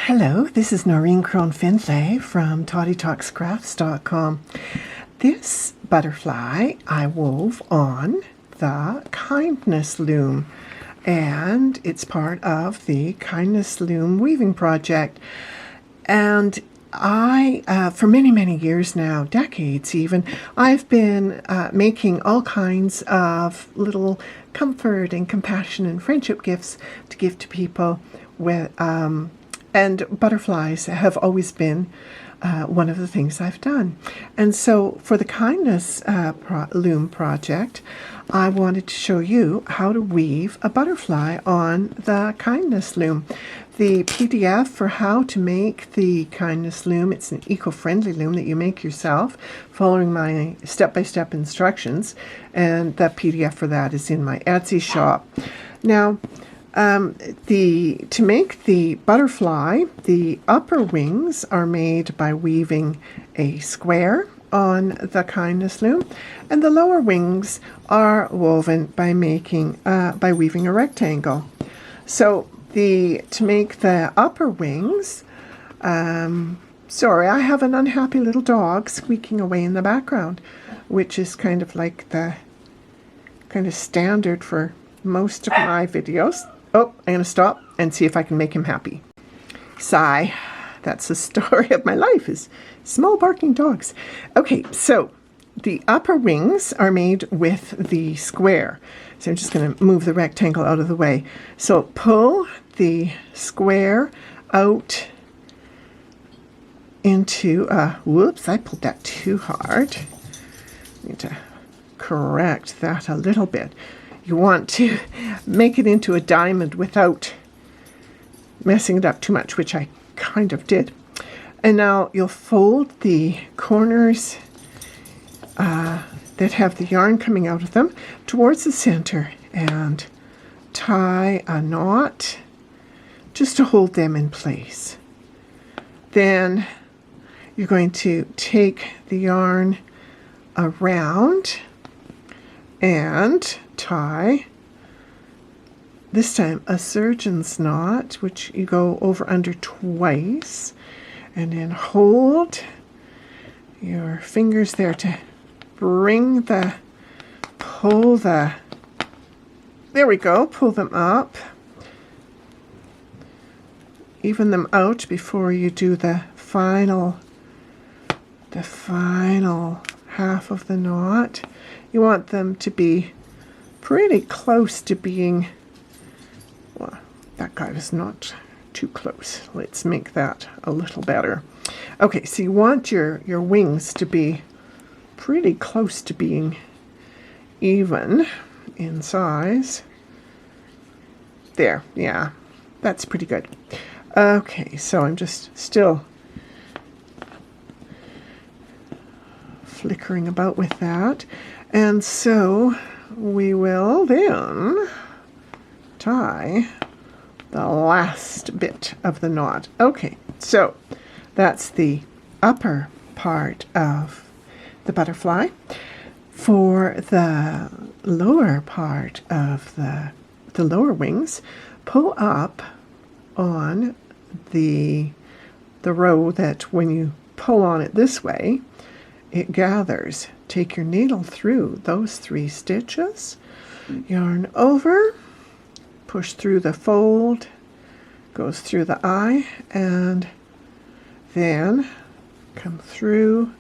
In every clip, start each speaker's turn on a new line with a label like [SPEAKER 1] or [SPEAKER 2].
[SPEAKER 1] Hello, this is Noreen Crone-Findlay from toddytalkscrafts.com. This butterfly I wove on the kindness loom, and it's part of the kindness loom weaving project. And I, for many years now, decades even, I've been making all kinds of little comfort and compassion and friendship gifts to give to people with, and butterflies have always been one of the things I've done. And so for the kindness loom project, I wanted to show you how to weave a butterfly on the kindness loom. The PDF for how to make the kindness loom, it's an eco-friendly loom that you make yourself following my step-by-step instructions, and the PDF for that is in my Etsy shop. Now, to make the butterfly, the upper wings are made by weaving a square on the kindness loom, and the lower wings are woven by weaving a rectangle. So to make the upper wings, sorry, I have an unhappy little dog squeaking away in the background, which is kind of like the standard for most of my videos. Oh, I'm going to stop and see if I can make him happy. Sigh. That's the story of my life, is small barking dogs. Okay, so the upper wings are made with the square. So I'm just going to move the rectangle out of the way. So pull the square out into, whoops, I pulled that too hard. I need to correct that a little bit. You want to make it into a diamond without messing it up too much, which I kind of did. And now you'll fold the corners that have the yarn coming out of them towards the center and tie a knot just to hold them in place. Then you're going to take the yarn around and tie, this time, a surgeon's knot, which you go over under twice, and then hold your fingers there to pull them up, even them out before you do the final half of the knot. You want them to be pretty close to being, well, that guy was not too close. Let's make that a little better. Okay, so you want your wings to be pretty close to being even in size. There, yeah, that's pretty good. Okay, so I'm just still flickering about with that. And so we will then tie the last bit of the knot. Okay, so that's the upper part of the butterfly. For the lower part of the lower wings, pull up on the row that when you pull on it this way, it gathers. Take your needle through those 3 stitches, yarn over, push through the fold, goes through the eye, and then come through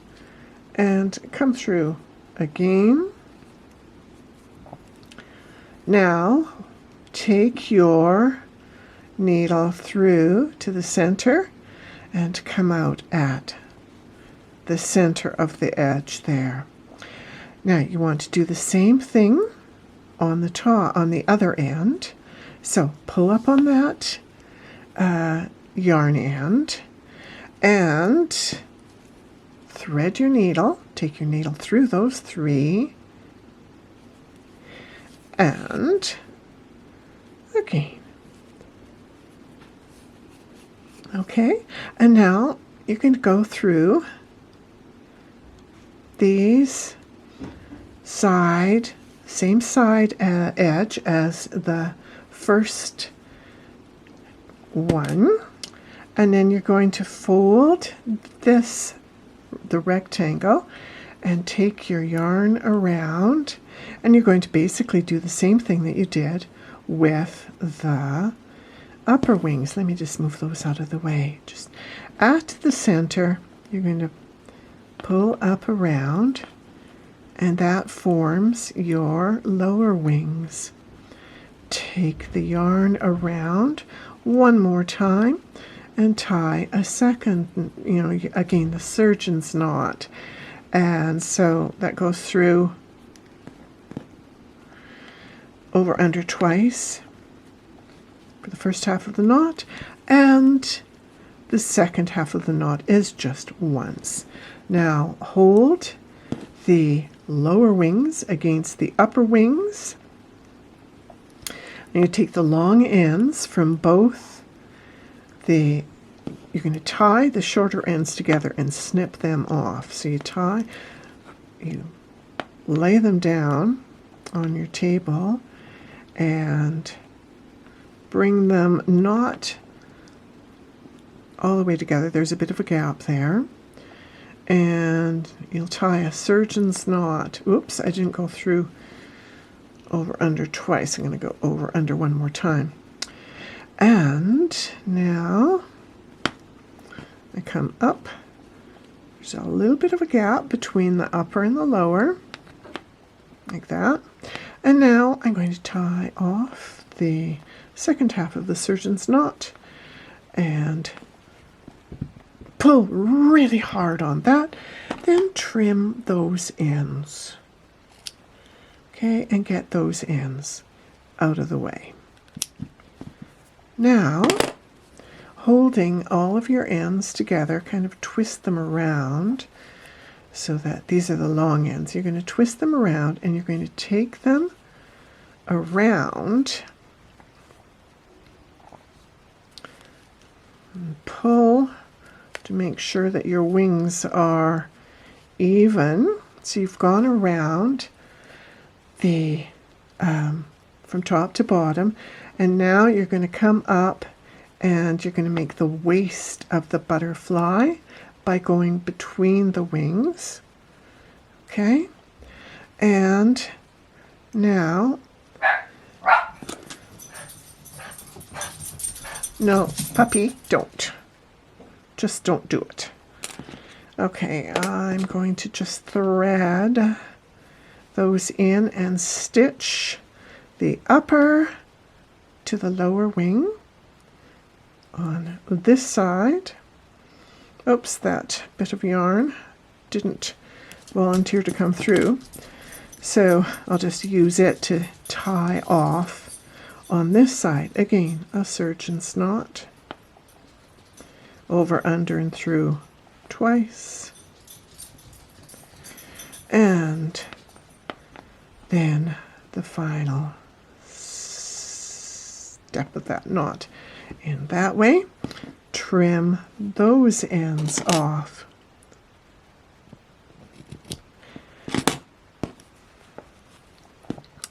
[SPEAKER 1] and come through again. Now take your needle through to the center and come out at the center of the edge there. Now you want to do the same thing on the other end. So pull up on that yarn end and thread your needle. Take your needle through those 3 and again. Okay, and now you can go through these same side edge as the first one, And then you're going to fold the rectangle, and take your yarn around, and you're going to basically do the same thing that you did with the upper wings. Let me just move those out of the way. Just at the center, you're going to pull up around, and that forms your lower wings. Take the yarn around one more time and tie a second, again, the surgeon's knot. And so that goes through over under twice for the first half of the knot, and the second half of the knot is just once. Now hold the lower wings against the upper wings, and you take the long ends from both you're going to tie the shorter ends together and snip them off. So you lay them down on your table and bring them not all the way together. There's a bit of a gap there. And you'll tie a surgeon's knot. Oops, I didn't go through over under twice. I'm going to go over under one more time. And now I come up. There's a little bit of a gap between the upper and the lower, like that. And now I'm going to tie off the second half of the surgeon's knot and pull really hard on that. Then trim those ends. Okay, and get those ends out of the way. Now, holding all of your ends together, kind of twist them around so that these are the long ends. You're going to twist them around, and you're going to take them around and pull to make sure that your wings are even. So you've gone around from top to bottom, and now you're going to come up and you're going to make the waist of the butterfly by going between the wings. Okay, and now, no, puppy, don't. Just don't do it. Okay, I'm going to just thread those in and stitch the upper to the lower wing on this side. Oops, that bit of yarn didn't volunteer to come through, so I'll just use it to tie off on this side. Again, a surgeon's knot, over, under, and through twice, and then the final step of that knot in that way. Trim those ends off.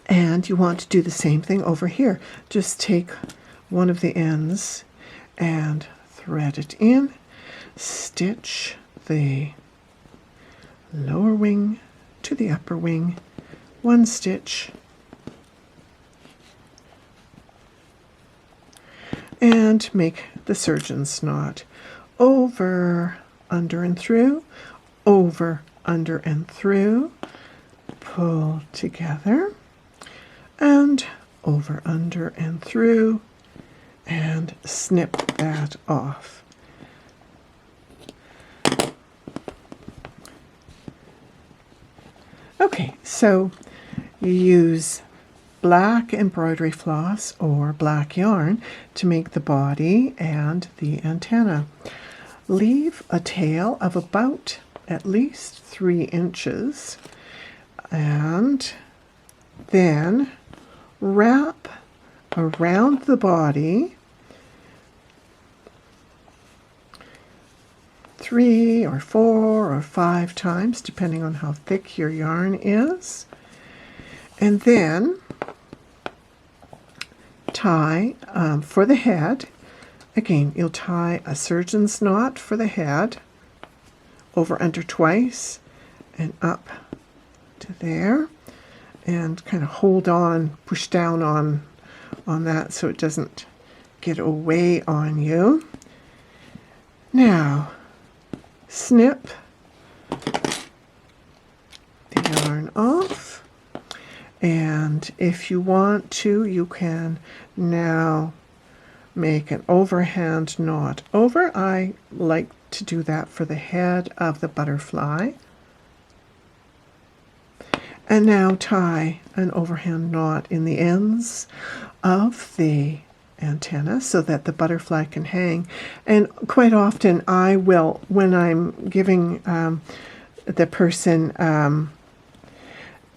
[SPEAKER 1] And you want to do the same thing over here. Just take one of the ends and thread it in, stitch the lower wing to the upper wing, one stitch, and make the surgeon's knot. Over, under, and through, over, under, and through, pull together, and over, under, and through, and snip that off. Okay, so you use black embroidery floss or black yarn to make the body and the antenna. Leave a tail of about at least 3 inches, and then wrap around the body 3 or 4 or 5 times, depending on how thick your yarn is, and then tie for the head Again, you'll tie a surgeon's knot for the head, over under twice, and up to there, and kind of hold on, push down on that so it doesn't get away on you. Now, snip the yarn off, and if you want to, you can now make an overhand knot over. I like to do that for the head of the butterfly. And now tie an overhand knot in the ends of the antenna so that the butterfly can hang. And quite often I will, when I'm giving the person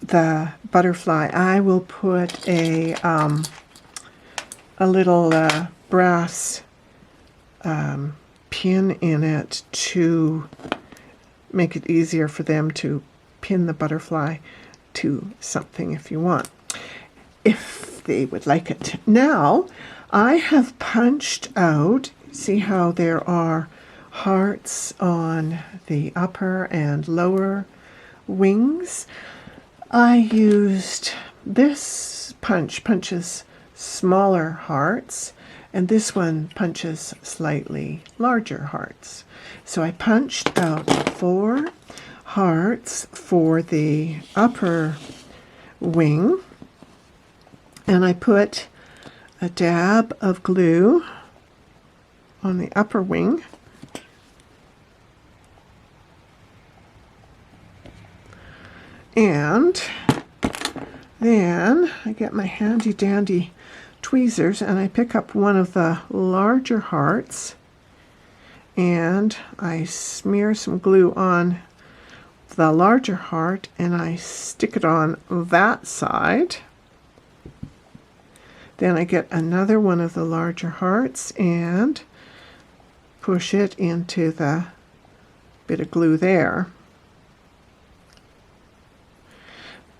[SPEAKER 1] the butterfly, I will put a little brass pin in it to make it easier for them to pin the butterfly to something if you want, if they would like it. Now I have punched out, see how there are hearts on the upper and lower wings. I used this punches smaller hearts, and this one punches slightly larger hearts. So I punched out 4 hearts for the upper wing, and I put a dab of glue on the upper wing, and then I get my handy dandy tweezers and I pick up one of the larger hearts and I smear some glue on the larger heart and I stick it on that side. Then I get another one of the larger hearts and push it into the bit of glue there.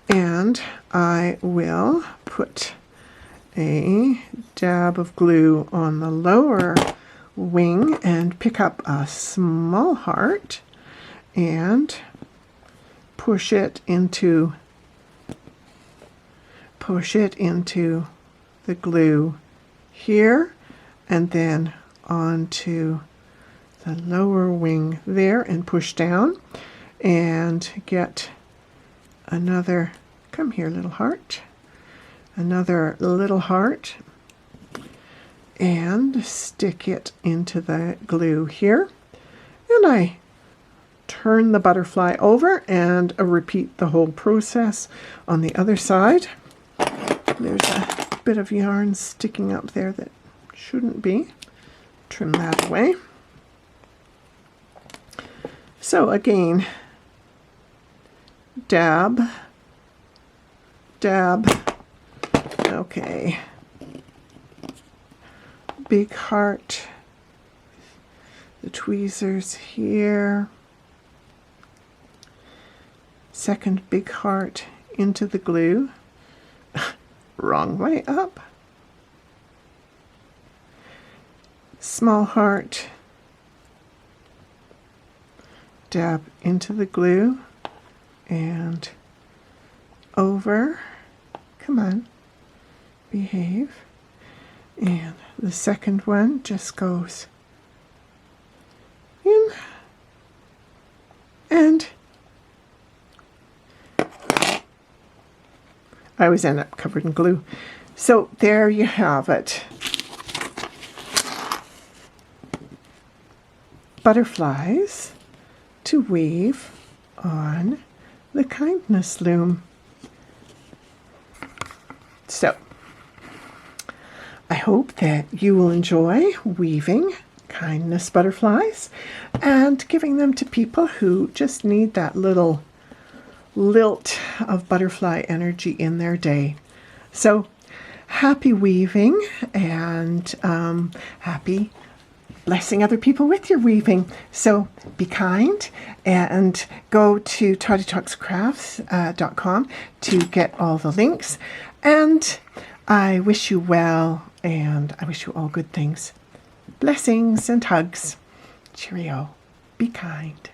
[SPEAKER 1] And I will put a dab of glue on the lower wing and pick up a small heart and push it into the glue here, and then onto the lower wing there and push down and get another, come here little heart, another little heart, and stick it into the glue here. And I turn the butterfly over and repeat the whole process on the other side. There's a bit of yarn sticking up there that shouldn't be. Trim that away. So again, dab, dab, okay, big heart, the tweezers here, second big heart into the glue, wrong way up, small heart, dab into the glue, and over, come on, behave, and the second one just goes in, and I always end up covered in glue. So there you have it. Butterflies to weave on the kindness loom. So I hope that you will enjoy weaving kindness butterflies and giving them to people who just need that little lilt of butterfly energy in their day. So happy weaving, and happy blessing other people with your weaving. So be kind and go to toddytalkscrafts.com to get all the links. And I wish you well, and I wish you all good things. Blessings and hugs. Cheerio. Be kind.